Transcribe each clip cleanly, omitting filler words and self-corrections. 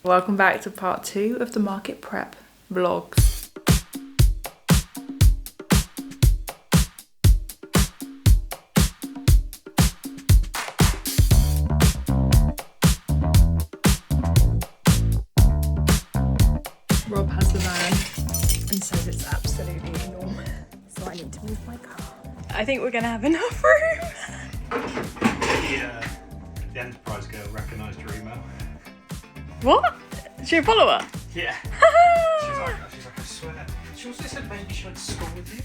Welcome back to part 2 of the market prep vlogs. Rob has the van and says it's absolutely enormous, so I need to move my car. I think we're gonna have enough room. The Enterprise girl recognised your email. What? Is she a follower? Yeah. she's like, I swear. She also said maybe she went to school with you.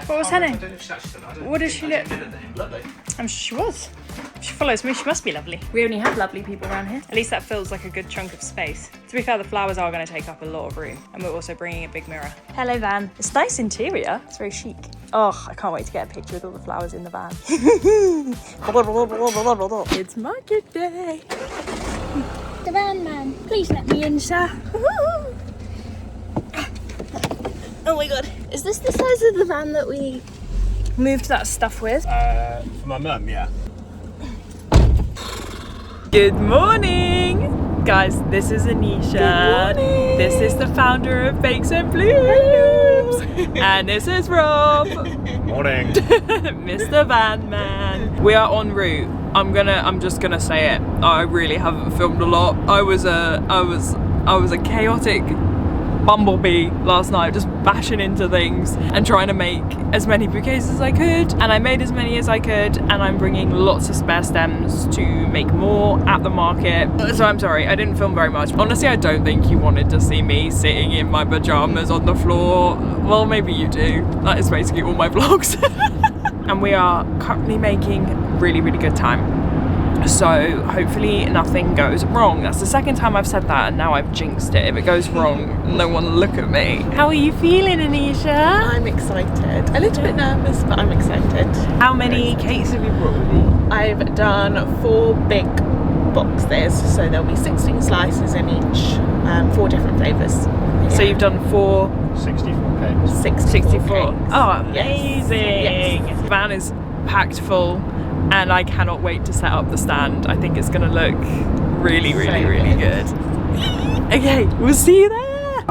What was her name? I don't know if she actually said that. What does she look? Lovely. I'm sure she was. She follows me, she must be lovely. We only have lovely people around here. At least that feels like a good chunk of space. To be fair, the flowers are going to take up a lot of room, and we're also bringing a big mirror. Hello, van. It's nice interior. It's very chic. Oh, I can't wait to get a picture with all the flowers in the van. It's market day. The van man, please let me in, sir. Oh my god, is this the size of the van that we moved that stuff with? For my mum, yeah. Good morning! Guys, this is Anisha. Good morning! This is the founder of Bakes and Blooms. And this is Rob. Morning. Mr. Van Man. We are en route. I'm just gonna say it. I really haven't filmed a lot. I was a chaotic bumblebee last night, just bashing into things and trying to make as many bouquets as I could, and I made as many as I could, and I'm bringing lots of spare stems to make more at the market. So I'm sorry, I didn't film very much. Honestly, I don't think you wanted to see me sitting in my pajamas on the floor. Well, maybe you do. That is basically all my vlogs. And we are currently making really, really good time. So hopefully nothing goes wrong. That's the second time I've said that, and now I've jinxed it. If it goes wrong, no one look at me. How are you feeling, Anisha? I'm excited. A little bit nervous, but I'm excited. How many cakes have you brought with you? I've done 4 big boxes, so there'll be 16 slices in each, 4 different flavours. Yeah. So you've done 64 cakes. 64 cakes. cakes. Oh, amazing. Yes. The van is packed full, and I cannot wait to set up the stand. I think it's gonna look really, really, So really good. Okay, we'll see you there.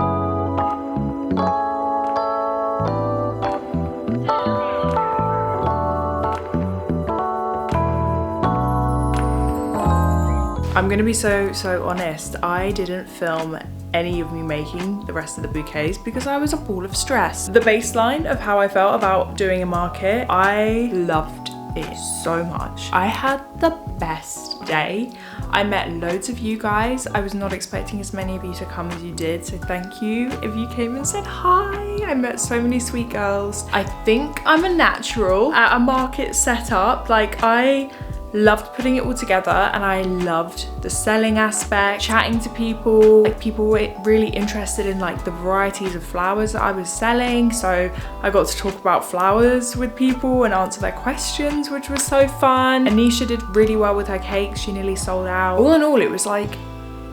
I'm gonna be so honest. I didn't film any of me making the rest of the bouquets because I was a ball of stress. The baseline of how I felt about doing a market, I loved it so much. I had the best day. I met loads of you guys. I was not expecting as many of you to come as you did, so thank you if you came and said hi. I met so many sweet girls. I think I'm a natural at a market setup. Like, I loved putting it all together, and I loved the selling aspect, chatting to people. Like, people were really interested in like the varieties of flowers that I was selling, so I got to talk about flowers with people and answer their questions, which was so fun. Anisha did really well with her cakes. She nearly sold out. All in all, it was like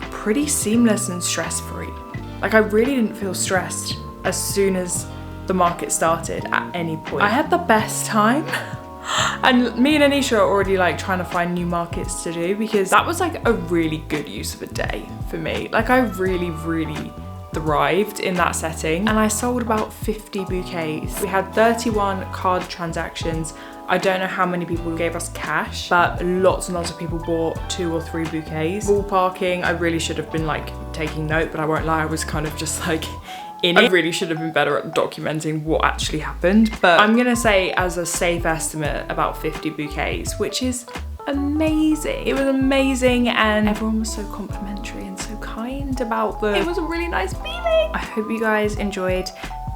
pretty seamless and stress-free. Like, I really didn't feel stressed as soon as the market started at any point. I had the best time. And me and Anisha are already like trying to find new markets to do, because that was like a really good use of a day for me. Like, I really, really thrived in that setting, and I sold about 50 bouquets. We had 31 card transactions. I don't know how many people gave us cash, but lots and lots of people bought 2 or 3 bouquets. Ballparking, I really should have been like taking note, but I won't lie, I was kind of just like in it. I really should have been better at documenting what actually happened, but I'm gonna say as a safe estimate about 50 bouquets, which is amazing. It was amazing, and everyone was so complimentary and so kind about it was a really nice feeling. I hope you guys enjoyed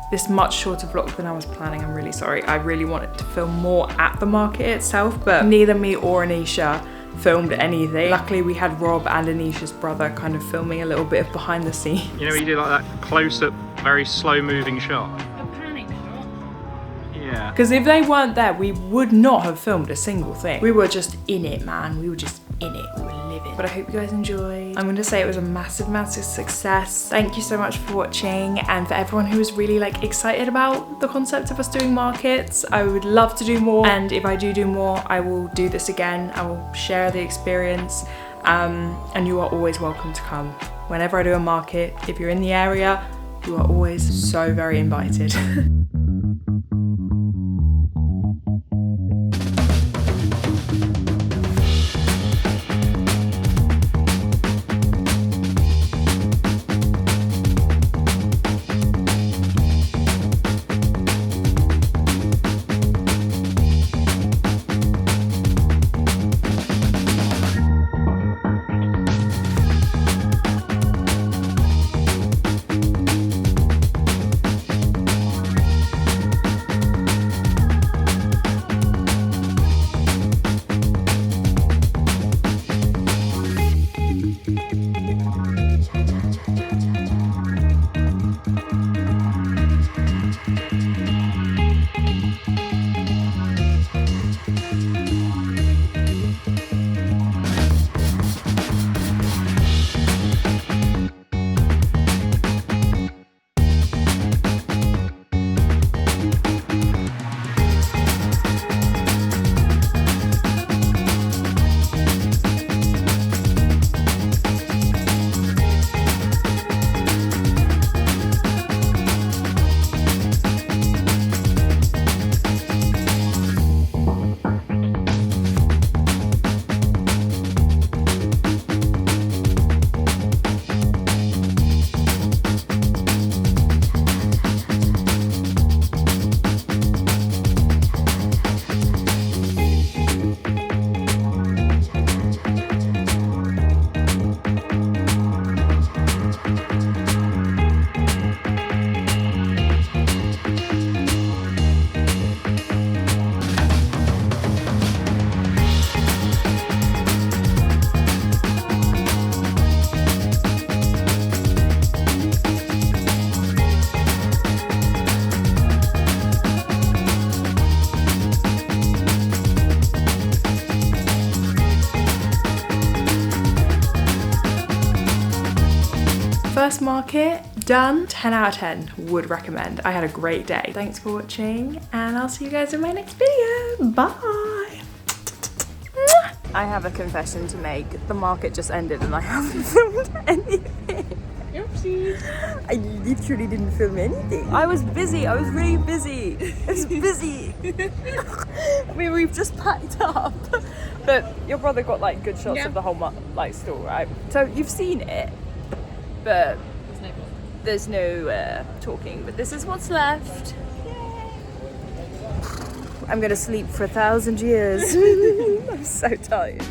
this much shorter vlog than I was planning. I'm really sorry. I really wanted to film more at the market itself, but neither me or Anisha filmed anything. Luckily, we had Rob and Anisha's brother kind of filming a little bit of behind the scenes. You know, you do like that close-up, very slow-moving shot. A panic shot. Yeah. Because if they weren't there, we would not have filmed a single thing. We were just in it, man. We were just in it. We were living. But I hope you guys enjoyed. I'm going to say it was a massive, massive success. Thank you so much for watching, and for everyone who was really like excited about the concept of us doing markets. I would love to do more, and if I do more, I will do this again. I will share the experience, and you are always welcome to come whenever I do a market, if you're in the area, you are always so very invited. First market done, 10 out of 10, would recommend. I had a great day. Thanks for watching, and I'll see you guys in my next video. Bye. I have a confession to make. The market just ended and I haven't filmed anything. Oopsies. I literally didn't film anything. I was busy. I was really busy. I was busy. We've just packed up. But your brother got like good shots of the whole store, right? So you've seen it, but there's no talking. But this is what's left. I'm gonna sleep for 1,000 years. I'm so tired.